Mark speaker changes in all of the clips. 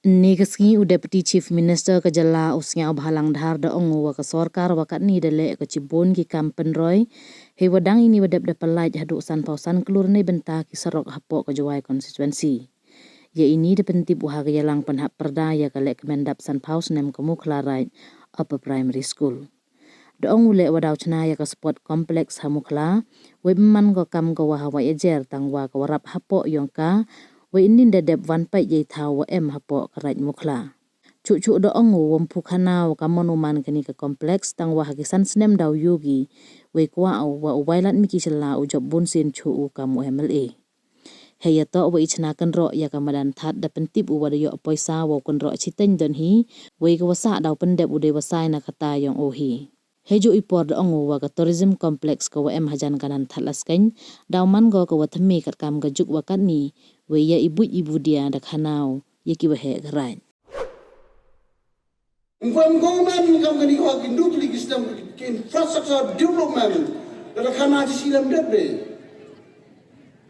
Speaker 1: Ni kesengi u Deputy Chief Minister ke jala usnya obhalang dhar da ongu wa ke sorkar wakat ni dale ke Cibun ki kampen roy. He wadang ini wadap da pelaj hadu usan pausan kelur ni benta ki serok hapok ke jawai konstituensi. Ya ini da pentip uha ke yalang penhak perdaya ke lek kemendap san paus nem kemu kelarai upper primary school. Da ongu lek wadau cenaya ke sport kompleks hamukla, webeman ko kam ke wahawa ejer tangwa ke warap hapok yongka, we inin dadep wan pai ye thaw em hapo karat mukla. Cuk-cuk do ongu wampu kanau kamonuman kini ke kompleks tang wah kisan senem daw yogi we kwa wa wailat miki sela u job bunsin chu u kamu MLA. Heya to we ichnakan ro ya kamadan that da pentip u wada yo poisa wa kun ro chiteng don hi we ko wasa daw pendep u de wasai na kata yang ohi. Hejo ipor da ongu wa ka tourism complex ko em hajan kanan thatlas kain daw man go ko wathmi kat kam ga juk wakat ni we ya ibu dia da khanau ye ki wahe garai.
Speaker 2: Ngam government ngam kani ko industry system infrastructure development da khana ji silam debre.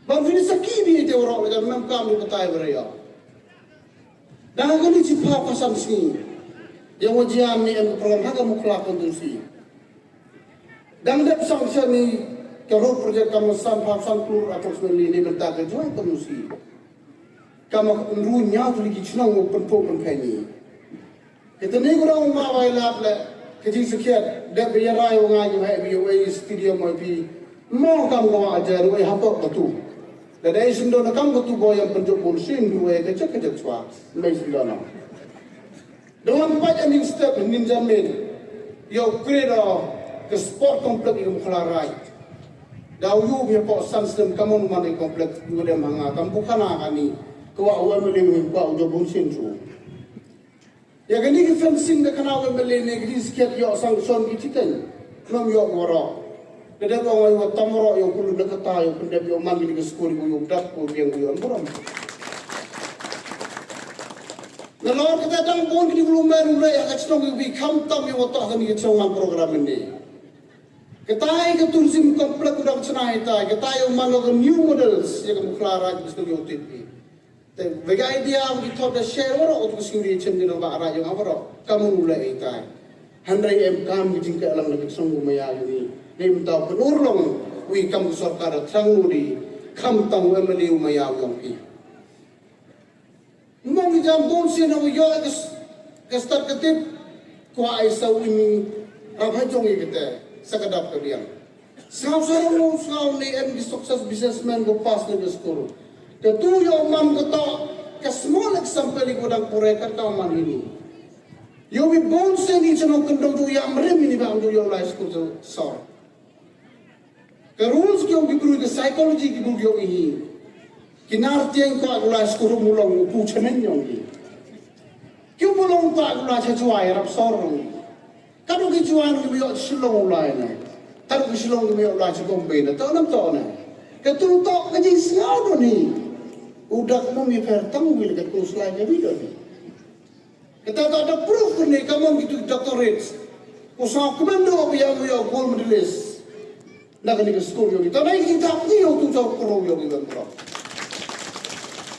Speaker 2: Bang fini sakini te ora ga mem kam ni patai beria. Dan kani ci pa pasam sini. Yang wajian ni em program haga mukla kondusi. Dan dep sanction ni kalau projek kamu sam klur approximately ni benta ke jual kondusi. Kamu runya tu lagi cenang penpo penpenyi. Kita ni kurang mawai lap le. Kecil sekian dep biarai orang ayu hai biawai studio mai pi. Mau kamu ajar we hapok betul. Dan dari sendiri kamu betul boy yang penjuk bulsin we kecek cua. Mai sendiri. Dalam banyak min step ninja men. Yo kredo ke sport komplek yang mukhlarai. Daw yu bi po san system kamu mani komplek ngode manga kam bukan akani. Kau awal melihat kau jauh bunsin tu. Ya kan ni fencing dah kena awal melihat negeri sekian yo sanction kita nom yo wara. Kedai orang yo tamro yo kulu dah kata yo pendep yo mandi di sekolah yo dak ko yang yo amburam. Nalor kita dang pun di belum baru mulai agak strong yo kam tam yo tak kan ni cuma program ini. Kita ke tourism komplek udah cenah kita. Kita yo malu new models yang muklara di sekolah yo tipi. Vega idea we thought the share waro ut kusuri chemni no ba ra yung awaro kamu mulai itai handai em kam giting ke alam lebih sungguh maya ini nem tau penurlong we kam sarkar thangnuri kam tang emeli maya yung pi mong jam bon sin no yo ke start ketip ko ai sau ini rabha jong ikete sakadap ke dia sao ni em di sukses businessman go pas le skoro. Ketu yo mam kata ke small example ko dang pure kata man ini. Yo bi bon se ni chano kendong tu ya mrem ni ba ando yo life school so sor. Ke rules ki om guru ke psychology ki guru yo ini. Kinar tiang ko life school mulong pu chamen yo ni. Kyu mulong ta la cha chuai rap sor ni. Kadu ki chuan ki yo shilong ulai na. Taru ki shilong ki yo la cha gombe na ta nam to na. Ketu to ka jing siao do ni. Udah kamu mifertang wil kat kuslanya video ni. Kita tak ada proof ni kamu gitu doctorate. Usah komando biar mu yo gold medalist. Nak ni ke school yo. Kita naik kita ni yo tu jauh pro yo gitu.